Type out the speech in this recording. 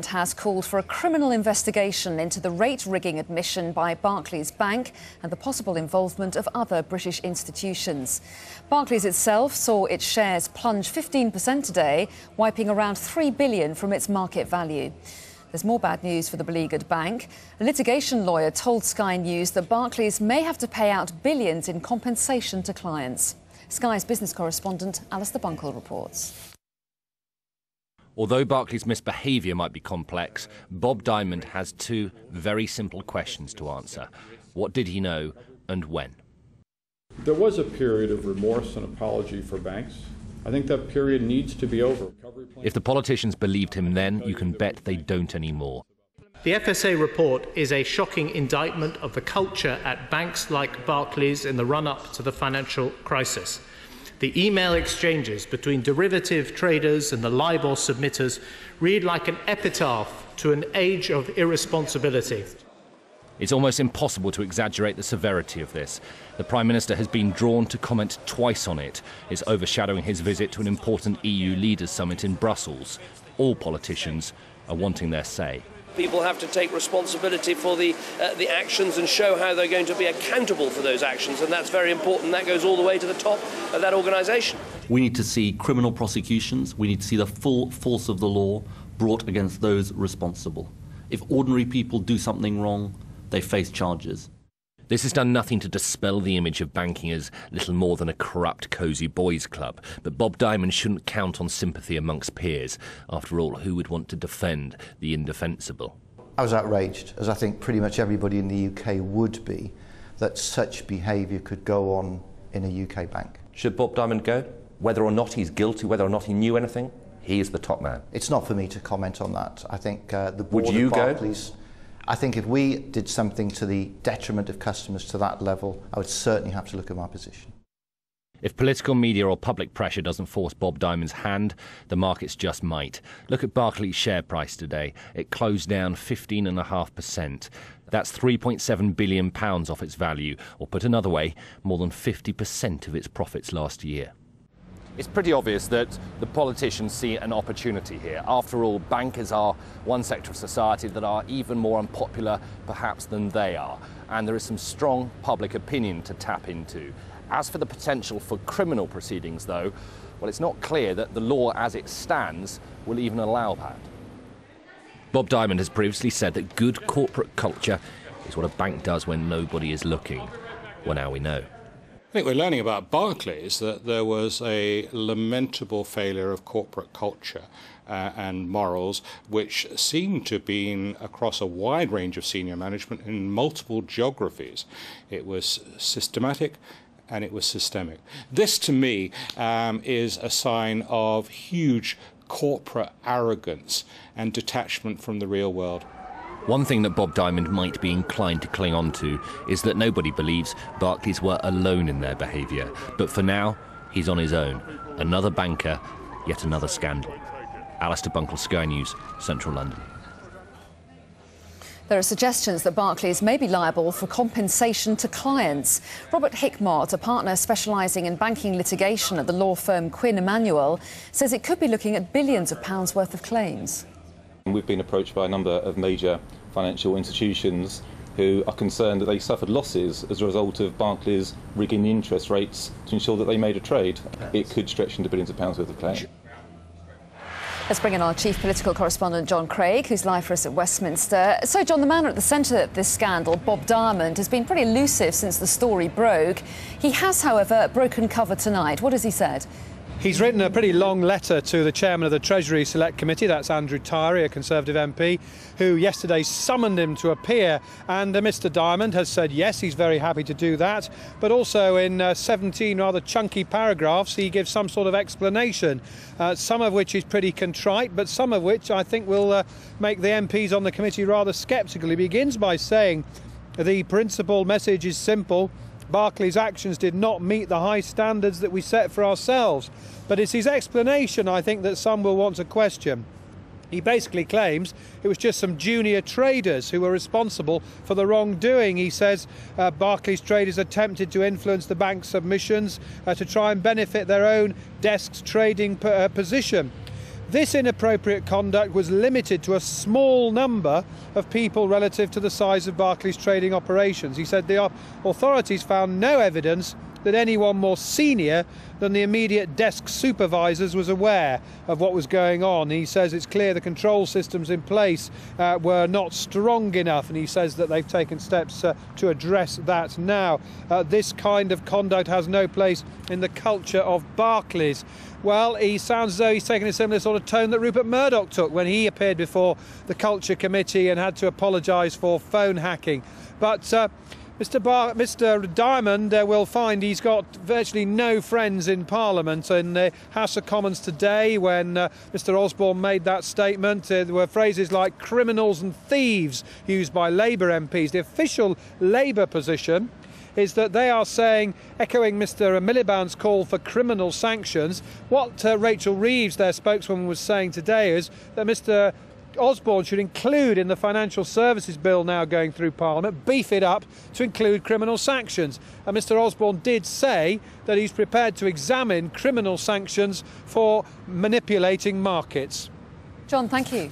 Has called for a criminal investigation into the rate rigging admission by Barclays Bank and the possible involvement of other British institutions. Barclays itself saw its shares plunge 15% today, wiping around £3 billion from its market value. There's more bad news for the beleaguered bank. A litigation lawyer told Sky News that Barclays may have to pay out billions in compensation to clients. Sky's business correspondent Alistair Bunkle reports. Although Barclays' misbehaviour might be complex, Bob Diamond has two very simple questions to answer. What did he know and when? There was a period of remorse and apology for banks. I think that period needs to be over. If the politicians believed him then, you can bet they don't anymore. The FSA report is a shocking indictment of the culture at banks like Barclays in the run-up to the financial crisis. The email exchanges between derivative traders and the LIBOR submitters read like an epitaph to an age of irresponsibility. It's almost impossible to exaggerate the severity of this. The Prime Minister has been drawn to comment twice on it. It's overshadowing his visit to an important EU leaders' summit in Brussels. All politicians are wanting their say. People have to take responsibility for the actions and show how they're going to be accountable for those actions, and that's very important. That goes all the way to the top of that organisation. We need to see criminal prosecutions. We need to see the full force of the law brought against those responsible. If ordinary people do something wrong, they face charges. This has done nothing to dispel the image of banking as little more than a corrupt, cosy boys' club. But Bob Diamond shouldn't count on sympathy amongst peers. After all, who would want to defend the indefensible? I was outraged, as I think pretty much everybody in the UK would be, that such behaviour could go on in a UK bank. Should Bob Diamond go? Whether or not he's guilty, whether or not he knew anything, he is the top man. It's not for me to comment on that. I think the board would you of Barclays... go? I think if we did something to the detriment of customers to that level, I would certainly have to look at my position. If political media or public pressure doesn't force Bob Diamond's hand, the markets just might. Look at Barclays' share price today. It closed down 15.5%. That's £3.7 billion off its value, or put another way, more than 50% of its profits last year. It's pretty obvious that the politicians see an opportunity here. After all, bankers are one sector of society that are even more unpopular, perhaps, than they are. And there is some strong public opinion to tap into. As for the potential for criminal proceedings, though, well, it's not clear that the law as it stands will even allow that. Bob Diamond has previously said that good corporate culture is what a bank does when nobody is looking. Well, now we know. I think we're learning about Barclays that there was a lamentable failure of corporate culture and morals, which seemed to have been across a wide range of senior management in multiple geographies. It was systematic and it was systemic. This, to me, is a sign of huge corporate arrogance and detachment from the real world. One thing that Bob Diamond might be inclined to cling on to is that nobody believes Barclays were alone in their behaviour. But for now, he's on his own. Another banker, yet another scandal. Alistair Bunkle, Sky News, Central London. There are suggestions that Barclays may be liable for compensation to clients. Robert Hickmott, a partner specialising in banking litigation at the law firm Quinn Emanuel, says it could be looking at billions of pounds worth of claims. We've been approached by a number of major financial institutions who are concerned that they suffered losses as a result of Barclays rigging the interest rates to ensure that they made a trade. It could stretch into billions of pounds worth of claim. Let's bring in our chief political correspondent, John Craig, who's live for us at Westminster. So, John, the man at the centre of this scandal, Bob Diamond, has been pretty elusive since the story broke. He has, however, broken cover tonight. What has he said? He's written a pretty long letter to the chairman of the Treasury Select Committee, that's Andrew Tyree, a Conservative MP, who yesterday summoned him to appear. And Mr Diamond has said yes, he's very happy to do that. But also in 17 rather chunky paragraphs, he gives some sort of explanation, some of which is pretty contrite, but some of which I think will make the MPs on the committee rather sceptical. He begins by saying the principal message is simple. Barclays' actions did not meet the high standards that we set for ourselves. But it's his explanation, I think, that some will want to question. He basically claims it was just some junior traders who were responsible for the wrongdoing. He says Barclays traders attempted to influence the bank's submissions to try and benefit their own desk's trading position. this inappropriate conduct was limited to a small number of people relative to the size of Barclays' trading operations. He said the authorities found no evidence that anyone more senior than the immediate desk supervisors was aware of what was going on. He says it's clear the control systems in place were not strong enough, and he says that they've taken steps to address that now. This kind of conduct has no place in the culture of Barclays. Well, he sounds as though he's taking a similar sort of tone that Rupert Murdoch took when he appeared before the Culture Committee and had to apologise for phone hacking. But Mr Diamond will find he's got virtually no friends in Parliament. In the House of Commons today, when Mr Osborne made that statement, there were phrases like criminals and thieves used by Labour MPs. The official Labour position is that they are saying, echoing Mr Miliband's call for criminal sanctions, what Rachel Reeves, their spokeswoman, was saying today is that Mr Osborne should include in the financial services bill now going through Parliament, beef it up to include criminal sanctions. And Mr Osborne did say that he's prepared to examine criminal sanctions for manipulating markets. John, thank you.